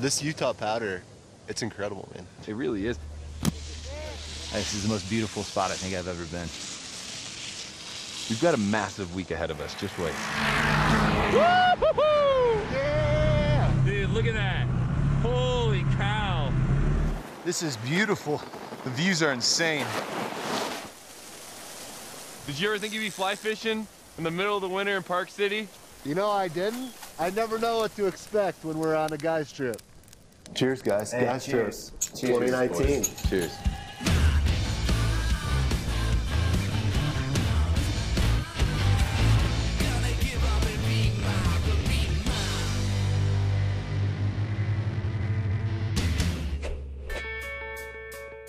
This Utah powder, it's incredible, man. It really is. This is the most beautiful spot I think I've ever been. We've got a massive week ahead of us. Just wait. Woo-hoo-hoo! Yeah! Dude, look at that. Holy cow. This is beautiful. The views are insane. Did you ever think you'd be fly fishing in the middle of the winter in Park City? You know, I didn't. I never know what to expect when we're on a guys trip. Cheers, guys. Hey, Guys cheers. trip 2019. Cheers.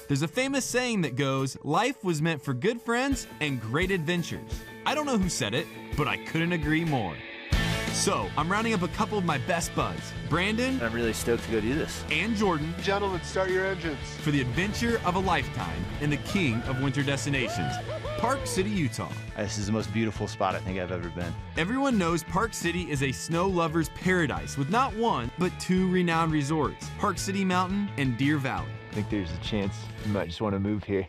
There's a famous saying that goes, life was meant for good friends and great adventures. I don't know who said it, but I couldn't agree more. So, I'm rounding up a couple of my best buds, Brandon I'm really stoked to go do this. and Jordan, Gentlemen, start your engines. for the adventure of a lifetime in the king of winter destinations, Park City, Utah. This is the most beautiful spot I think I've ever been. Everyone knows Park City is a snow lover's paradise with not one, but two renowned resorts, Park City Mountain and Deer Valley. I think there's a chance you might just want to move here.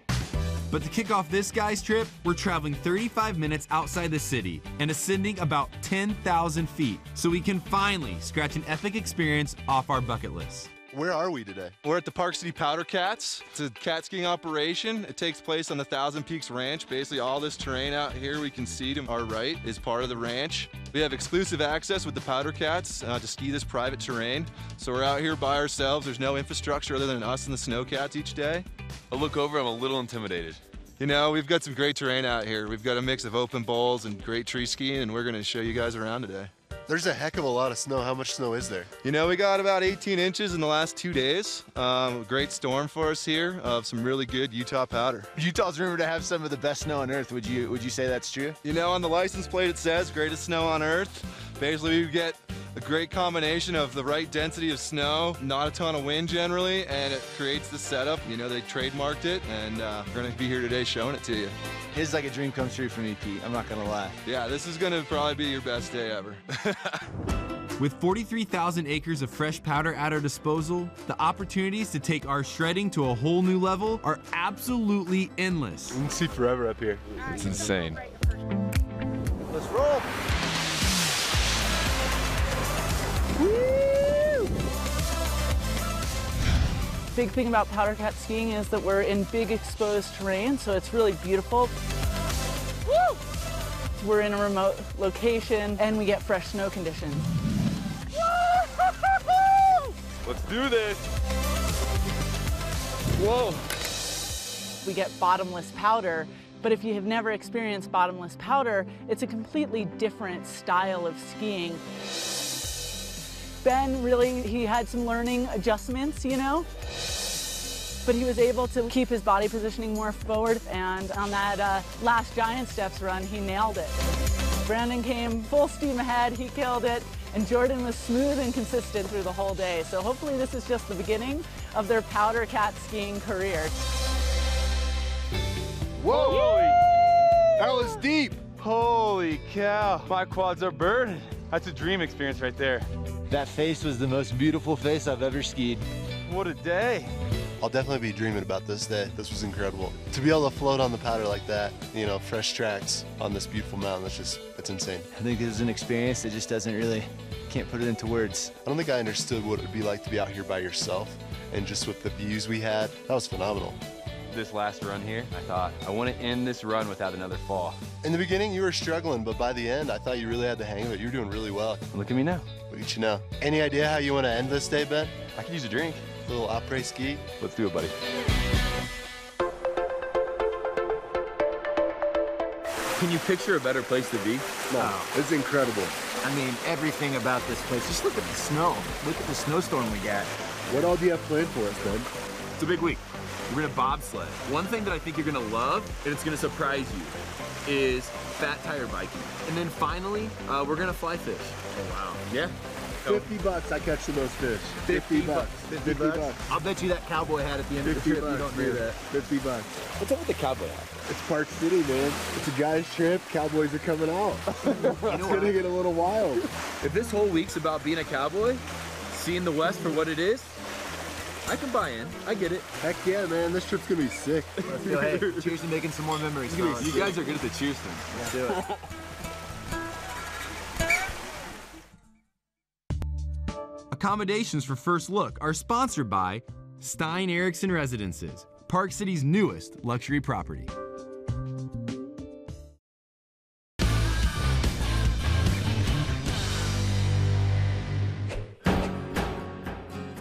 But to kick off this guy's trip, we're traveling 35 minutes outside the city and ascending about 10,000 feet so we can finally scratch an epic experience off our bucket list. Where are we today? We're at the Park City Powder Cats. It's a cat skiing operation. It takes place on the Thousand Peaks Ranch. Basically, all this terrain out here we can see to our right is part of the ranch. We have exclusive access with the Powder Cats to ski this private terrain. So we're out here by ourselves. There's no infrastructure other than us and the Snowcats each day. I look over, I'm a little intimidated. You know, we've got some great terrain out here. We've got a mix of open bowls and great tree skiing, and we're gonna show you guys around today. There's a heck of a lot of snow. How much snow is there? You know, we got about 18 inches in the last 2 days. Great storm for us here of some really good Utah powder. Utah's rumored to have some of the best snow on earth. Would you say that's true? You know, on the license plate it says greatest snow on earth. Basically, we get a great combination of the right density of snow, not a ton of wind generally, and it creates the setup. You know, they trademarked it, and we're gonna be here today showing it to you. It's like a dream come true for me, Pete. I'm not gonna lie. Yeah, this is gonna probably be your best day ever. With 43,000 acres of fresh powder at our disposal, the opportunities to take our shredding to a whole new level are absolutely endless. You can see forever up here. It's insane. Let's roll. Big thing about powder cat skiing is that we're in big exposed terrain, so it's really beautiful. Woo! We're in a remote location and we get fresh snow conditions. Let's do this. Whoa. We get bottomless powder, but if you have never experienced bottomless powder, it's a completely different style of skiing. Ben really, he had some learning adjustments, you know, but he was able to keep his body positioning more forward, and on that last Giant Steps run, he nailed it. Brandon came full steam ahead, he killed it, and Jordan was smooth and consistent through the whole day. So hopefully this is just the beginning of their powder cat skiing career. Whoa! That was deep. Holy cow, my quads are burning. That's a dream experience right there. That face was the most beautiful face I've ever skied. What a day. I'll definitely be dreaming about this day. This was incredible. To be able to float on the powder like that, you know, fresh tracks on this beautiful mountain, it's insane. I think this is an experience that just can't put it into words. I don't think I understood what it would be like to be out here by yourself, and just with the views we had, that was phenomenal. This last run here, I thought, I want to end this run without another fall. In the beginning, you were struggling, but by the end, I thought you really had the hang of it. You were doing really well. Look at me now. Look at you now. Any idea how you want to end this day, Ben? I could use a drink. A little après ski? Let's do it, buddy. Can you picture a better place to be? No, it's incredible. I mean, everything about this place. Just look at the snow. Look at the snowstorm we got. What all do you have planned for us, Ben? It's a big week. We're gonna bobsled. One thing that I think you're gonna love, and it's gonna surprise you, is fat tire biking. And then finally, we're gonna fly fish. Oh, wow. Yeah? $50, I catch the most fish. 50 bucks. 50 bucks. I'll bet you that cowboy hat at the end of the 50 trip you bucks, don't do man. that. 50 bucks. What's up with the cowboy hat? It's Park City, man. It's a guy's trip. Cowboys are coming out. It's gonna get a little wild. If this whole week's about being a cowboy, seeing the West for what it is, I can buy in. I get it. Heck yeah, man. This trip's gonna be sick. Let's go. Hey, cheers to making some more memories. You guys are good at the cheers thing. Let's do it. Accommodations for First Look are sponsored by Stein Eriksen Residences, Park City's newest luxury property.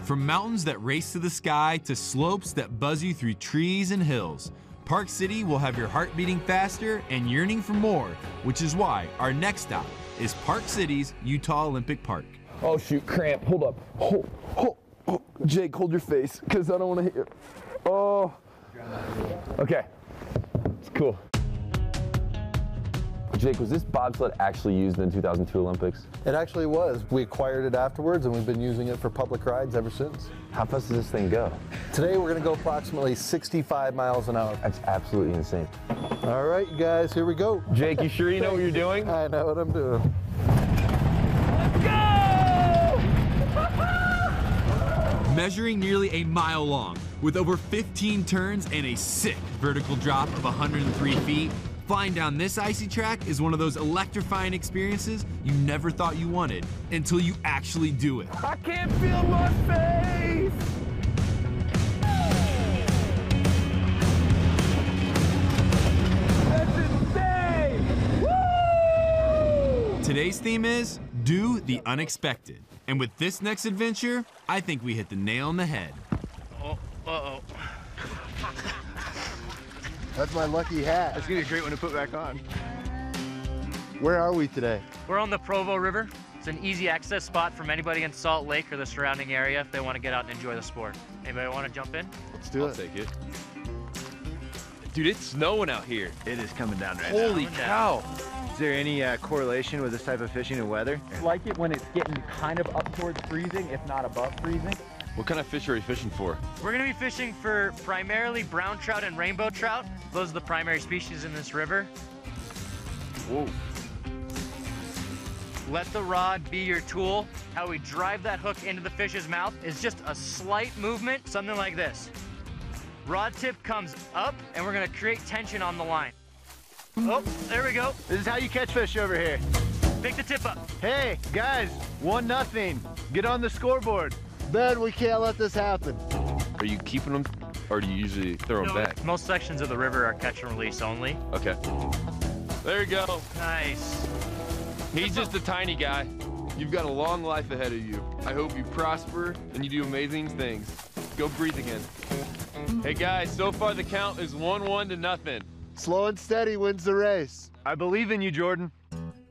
From mountains that race to the sky to slopes that buzz you through trees and hills, Park City will have your heart beating faster and yearning for more, which is why our next stop is Park City's Utah Olympic Park. Oh shoot, cramp, hold up. Hold. Jake, hold your face, because I don't want to hit you. Oh. Okay, it's cool. Jake, was this bobsled actually used in the 2002 Olympics? It actually was. We acquired it afterwards, and we've been using it for public rides ever since. How fast does this thing go? Today, we're going to go approximately 65 miles an hour. That's absolutely insane. All right, you guys, here we go. Jake, you sure you know what you're doing? I know what I'm doing. Measuring nearly a mile long, with over 15 turns and a sick vertical drop of 103 feet, flying down this icy track is one of those electrifying experiences you never thought you wanted until you actually do it. I can't feel my face! That's insane! Woo! Today's theme is do the unexpected. And with this next adventure, I think we hit the nail on the head. Uh-oh. That's my lucky hat. That's gonna be a great one to put back on. Where are we today? We're on the Provo River. It's an easy access spot from anybody in Salt Lake or the surrounding area if they want to get out and enjoy the sport. Anybody want to jump in? Let's do it. I'll take it. Dude, it's snowing out here. It is coming down right Holy Coming cow. Is there any correlation with this type of fishing and weather? Like it when it's getting kind of up towards freezing, if not above freezing. What kind of fish are you fishing for? We're going to be fishing for primarily brown trout and rainbow trout. Those are the primary species in this river. Whoa. Let the rod be your tool. How we drive that hook into the fish's mouth is just a slight movement, something like this. Rod tip comes up, and we're going to create tension on the line. Oh, there we go. This is how you catch fish over here. Pick the tip up. Hey, guys, 1-0. Get on the scoreboard. Ben, we can't let this happen. Are you keeping them, or do you usually throw them back? Most sections of the river are catch and release only. Okay. There you go. Nice. He's just a tiny guy. You've got a long life ahead of you. I hope you prosper and you do amazing things. Go breathe again. Hey guys, so far the count is 1-1 to nothing. Slow and steady wins the race. I believe in you, Jordan.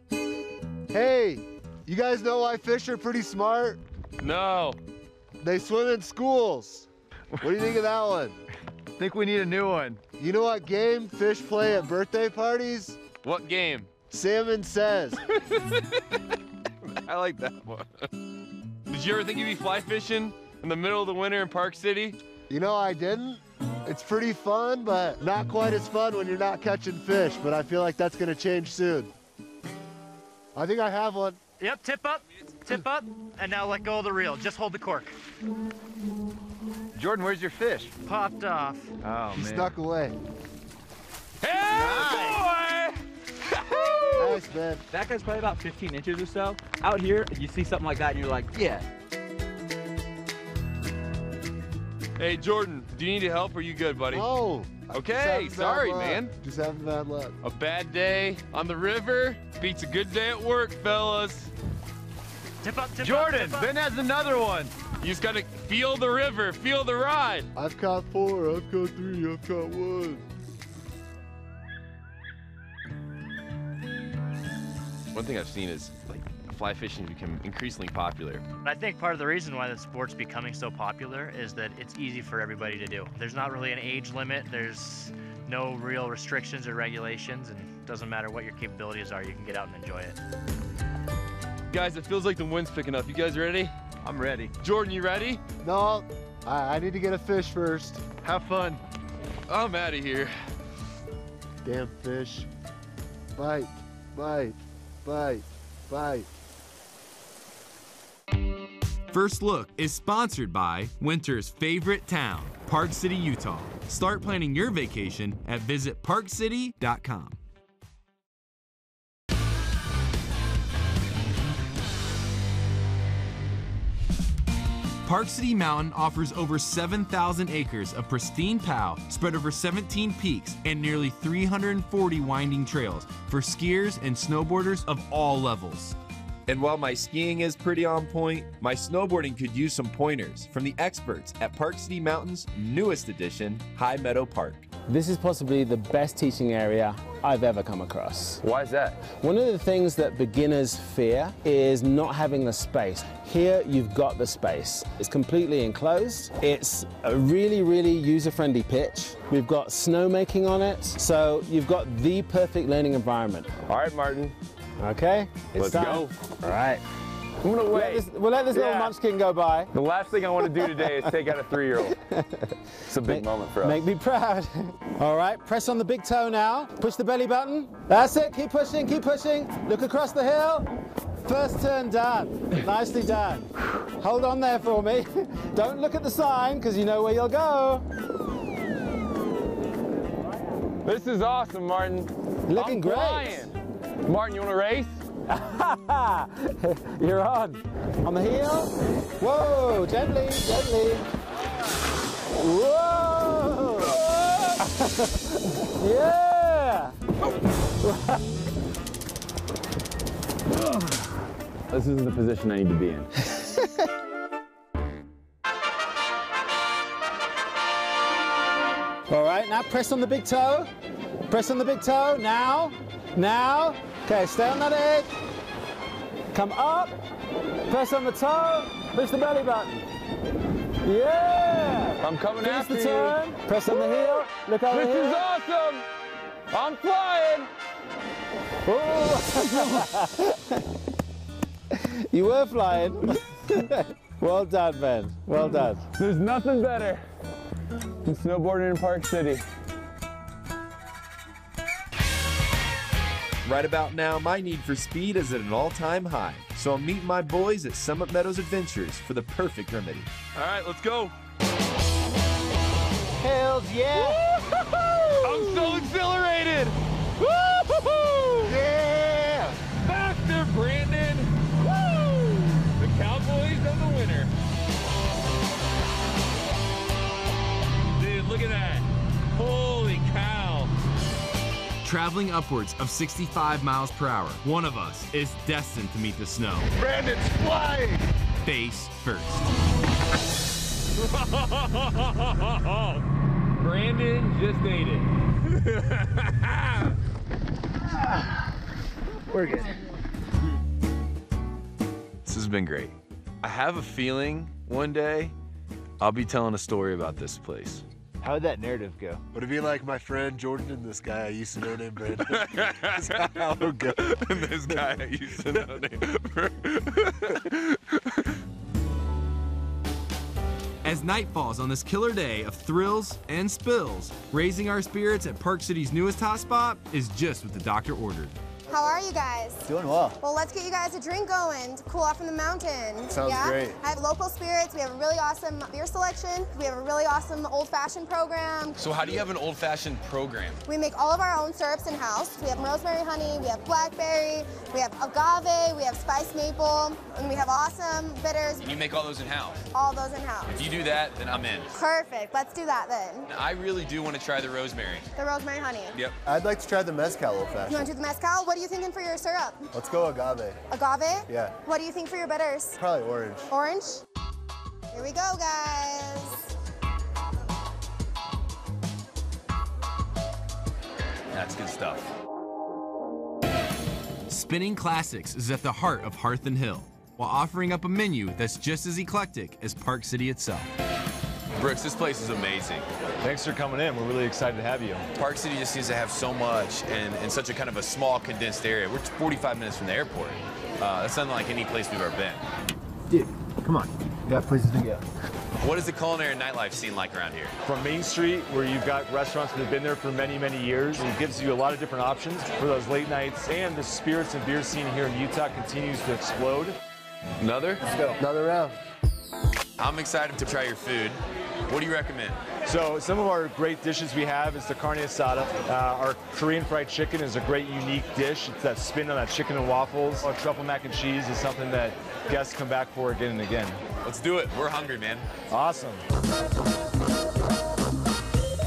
Hey, you guys know why fish are pretty smart? No. They swim in schools. What do you think of that one? I think we need a new one. You know what game fish play at birthday parties? What game? Salmon Says. I like that one. Did you ever think you'd be fly fishing in the middle of the winter in Park City? You know, I didn't. It's pretty fun, but not quite as fun when you're not catching fish, but I feel like that's gonna change soon. I think I have one. Yep, tip up, and now let go of the reel. Just hold the cork. Jordan, where's your fish? Popped off. Oh, He man. snuck away. Hey, boy! Nice, man. That guy's probably about 15 inches or so. Out here, you see something like that and you're like, yeah. Hey, Jordan, do you need help or are you good, buddy? Oh. Okay, sorry, man. Just having bad luck. A bad day on the river beats a good day at work, fellas. Tip up, Jordan, tip up. Ben has another one. You just gotta feel the river, feel the ride. I've caught 4, I've caught 3, I've caught 1. One thing I've seen is like fly fishing become increasingly popular. I think part of the reason why the sport's becoming so popular is that it's easy for everybody to do. There's not really an age limit. There's no real restrictions or regulations, and it doesn't matter what your capabilities are, you can get out and enjoy it. Guys, it feels like the wind's picking up. You guys ready? I'm ready. Jordan, you ready? No, I need to get a fish first. Have fun. I'm out of here. Damn fish. Bite, bite, bite, bite. First Look is sponsored by winter's favorite town, Park City, Utah. Start planning your vacation at visitparkcity.com. Park City Mountain offers over 7,000 acres of pristine POW spread over 17 peaks and nearly 340 winding trails for skiers and snowboarders of all levels. And while my skiing is pretty on point, my snowboarding could use some pointers from the experts at Park City Mountain's newest addition, High Meadow Park. This is possibly the best teaching area I've ever come across. Why is that? One of the things that beginners fear is not having the space. Here you've got the space. It's completely enclosed. It's a really, really user-friendly pitch. We've got snowmaking on it, so you've got the perfect learning environment. All right, Martin. Okay, Let's go. All right. I'm gonna wait. We'll let this little munchkin go by. The last thing I want to do today is take out a 3-year-old. It's a big moment for us. Make me proud. All right, press on the big toe now. Push the belly button. That's it, keep pushing, keep pushing. Look across the hill. First turn done. Nicely done. Hold on there for me. Don't look at the sign, because you know where you'll go. This is awesome, Martin. Looking great. Flying. Martin, you want to race? You're on. On the heel. Whoa, gently, gently. Whoa. Yeah. This isn't the position I need to be in. All right, now press on the big toe. Press on the big toe. Now. Now. Okay, stay on that edge. Come up. Press on the toe. Push the belly button. Yeah. I'm coming Finish after the you. turn. Press on the heel. Look over This here. is awesome. I'm flying. You were flying. Well done, Ben. Well done. There's nothing better than snowboarding in Park City. Right about now, my need for speed is at an all-time high, so I'm meeting my boys at Summit Meadows Adventures for the perfect remedy. All right, let's go. Hells yeah! I'm so exhilarated! Woo-hoo-hoo! Yeah! Faster, Brandon! Woo! The Cowboys are the winner. Dude, look at that. Holy cow. Traveling upwards of 65 miles per hour, one of us is destined to meet the snow. Brandon's flying! Face first. Brandon just ate it. We're good. This has been great. I have a feeling one day I'll be telling a story about this place. How would that narrative go? Would it be like my friend Jordan and this guy I used to know named Brandon? That's how it would go. And this guy I used to know named As night falls on this killer day of thrills and spills, raising our spirits at Park City's newest hotspot is just what the doctor ordered. How are you guys? Doing well. Well, let's get you guys a drink going to cool off in the mountain. Sounds great. I have local spirits. We have a really awesome beer selection. We have a really awesome old-fashioned program. So how do you have an old-fashioned program? We make all of our own syrups in-house. We have rosemary honey, we have blackberry, we have agave, we have spiced maple, and we have awesome bitters. And you make all those in-house? All those in-house. If you do that, then I'm in. Perfect. Let's do that then. I really do want to try the rosemary. The rosemary honey. Yep. I'd like to try the mezcal old-fashioned. You want to do the mezcal? What are you thinking for your syrup? Let's go agave. Agave? Yeah. What do you think for your bitters? Probably orange. Orange? Here we go, guys. That's good stuff. Spinning Classics is at the heart of Hearth and Hill, while offering up a menu that's just as eclectic as Park City itself. Brooks, this place is amazing. Thanks for coming in. We're really excited to have you. Park City just seems to have so much in such a kind of a small, condensed area. We're 45 minutes from the airport. That's not like any place we've ever been. Dude, come on. We got places to go. What is the culinary and nightlife scene like around here? From Main Street, where you've got restaurants that have been there for many, many years, it gives you a lot of different options for those late nights, and the spirits and beer scene here in Utah continues to explode. Another? Let's go. Another round. I'm excited to try your food. What do you recommend? So some of our great dishes we have is the carne asada. Our Korean fried chicken is a great unique dish. It's that spin on that chicken and waffles. Our truffle mac and cheese is something that guests come back for again and again. Let's do it. We're hungry, man. Awesome.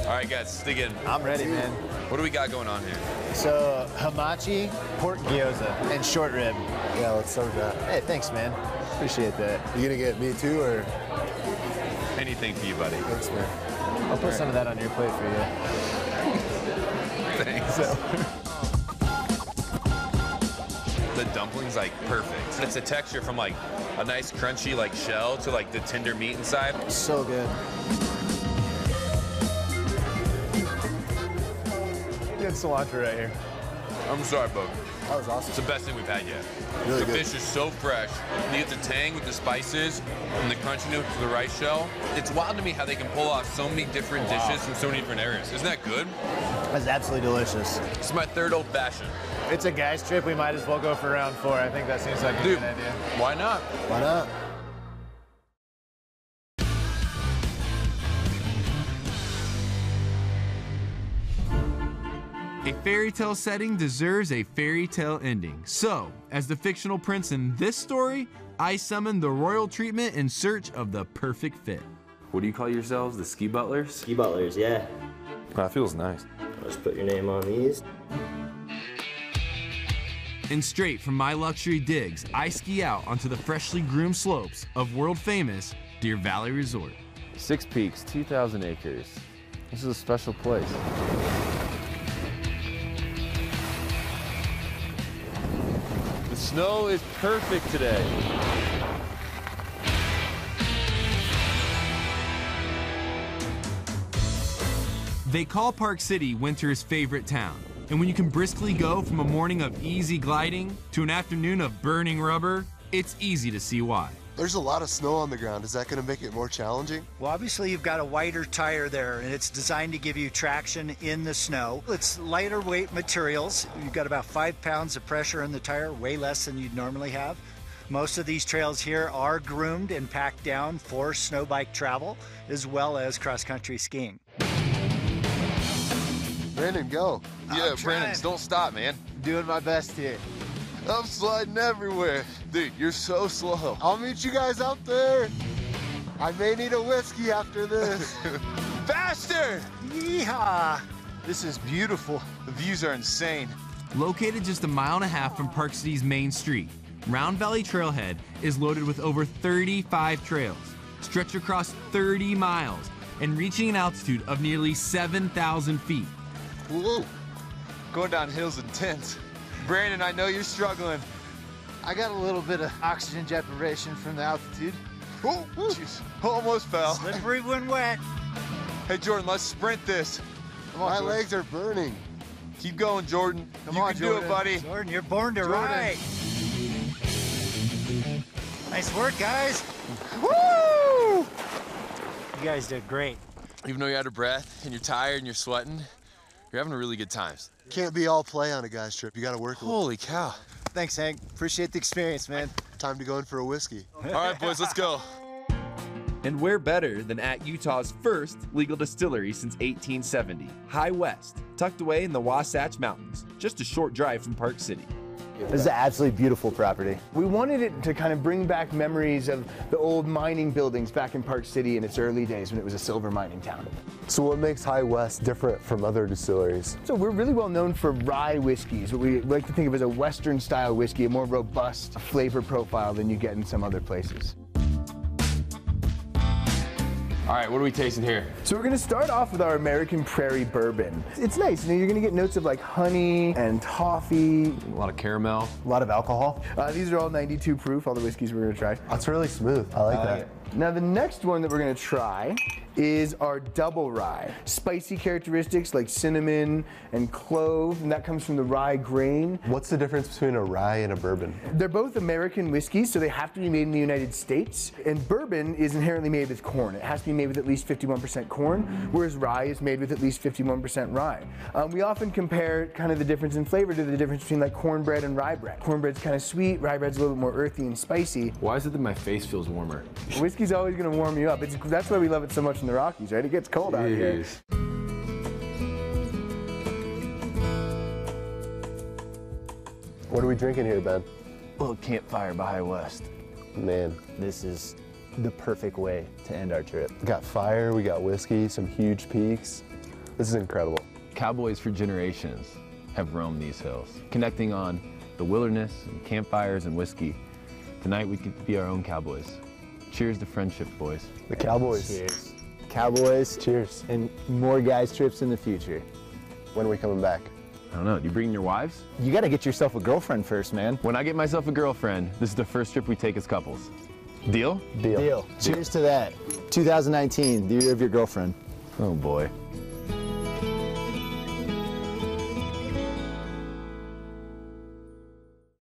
All right, guys, let's dig in. I'm ready, man. What do we got going on here? So, hamachi, pork gyoza, and short rib. Yeah, let's start with that. Hey, thanks, man. Appreciate that. You gonna get me too, or? Anything for you, buddy. Thanks, man. I'll put some of that on your plate for you. Thanks. The dumpling's like perfect. It's a texture from like a nice crunchy like shell to like the tender meat inside. So good. Good cilantro right here. I'm sorry, bud. That was awesome. It's the best thing we've had yet. Really the good. fish is so fresh. You get the tang with the spices and the crunchiness with the rice shell. It's wild to me how they can pull off so many different dishes from so many different areas. Isn't that good? That's absolutely delicious. It's my third old fashioned. It's a guy's trip. We might as well go for round 4. I think that seems like a good idea. Why not? Why not? A fairy tale setting deserves a fairy tale ending. So, as the fictional prince in this story, I summoned the royal treatment in search of the perfect fit. What do you call yourselves? The ski butlers? Ski butlers, yeah. That feels nice. Let's put your name on these. And straight from my luxury digs, I ski out onto the freshly groomed slopes of world-famous Deer Valley Resort. 6 peaks, 2,000 acres. This is a special place. The snow is perfect today. They call Park City winter's favorite town. And when you can briskly go from a morning of easy gliding to an afternoon of burning rubber, it's easy to see why. There's a lot of snow on the ground. Is that going to make it more challenging? Well, obviously you've got a wider tire there, and it's designed to give you traction in the snow. It's lighter weight materials. You've got about 5 pounds of pressure in the tire, way less than you'd normally have. Most of these trails here are groomed and packed down for snow bike travel, as well as cross-country skiing. Brandon, go. Yeah, Brandon, don't stop, man. Doing my best here. I'm sliding everywhere. Dude, you're so slow. I'll meet you guys out there. I may need a whiskey after this. Faster! Yeehaw! This is beautiful. The views are insane. Located just a mile and a half from Park City's main street, Round Valley Trailhead is loaded with over 35 trails, stretched across 30 miles, and reaching an altitude of nearly 7,000 feet. Whoa. Going down hills intense. Brandon, I know you're struggling. I got a little bit of oxygen deprivation from the altitude. Oh, jeez. Almost fell. Slippery when wet. Hey, Jordan, let's sprint this. Come on, my legs are burning. Keep going, Jordan. You can do it, buddy. Jordan, you're born to ride. Nice work, guys. Woo! You guys did great. Even though you're out of breath and you're tired and you're sweating, you're having a really good time. Can't be all play on a guy's trip. You got to work a little. Holy cow. Thanks, Hank. Appreciate the experience, man. Time to go in for a whiskey. All right, boys, let's go. And where better than at Utah's first legal distillery since 1870, High West, tucked away in the Wasatch Mountains, just a short drive from Park City. This is an absolutely beautiful property. We wanted it to kind of bring back memories of the old mining buildings back in Park City in its early days when it was a silver mining town. So what makes High West different from other distilleries? So we're really well known for rye whiskeys, what we like to think of as a Western style whiskey, a more robust flavor profile than you get in some other places. All right, what are we tasting here? So we're gonna start off with our American Prairie Bourbon. It's nice, you know, you're gonna get notes of like honey and toffee. A lot of caramel. A lot of alcohol. These are all 92 proof, all the whiskeys we're gonna try. That's really smooth. I like that. Now the next one that we're gonna try is our double rye. Spicy characteristics like cinnamon and clove, and that comes from the rye grain. What's the difference between a rye and a bourbon? They're both American whiskeys, so they have to be made in the United States. And bourbon is inherently made with corn. It has to be made with at least 51% corn, whereas rye is made with at least 51% rye. We often compare kind of the difference in flavor to the difference between like cornbread and rye bread. Cornbread's kind of sweet, rye bread's a little bit more earthy and spicy. Why is it that my face feels warmer? Whiskey's always gonna warm you up. That's why we love it so much in the Rockies, right? It gets cold out here. What are we drinking here, Ben? A little campfire by High West. Man, this is the perfect way to end our trip. We got fire, we got whiskey, some huge peaks. This is incredible. Cowboys for generations have roamed these hills, connecting on the wilderness and campfires and whiskey. Tonight we get to be our own cowboys. Cheers to friendship, boys. The Cowboys. Cheers. Cowboys. Cheers. And more guys trips in the future. When are we coming back? I don't know, you bringing your wives? You gotta get yourself a girlfriend first, man. When I get myself a girlfriend, this is the first trip we take as couples. Deal? Deal. Cheers to that. 2019, the year of your girlfriend. Oh boy.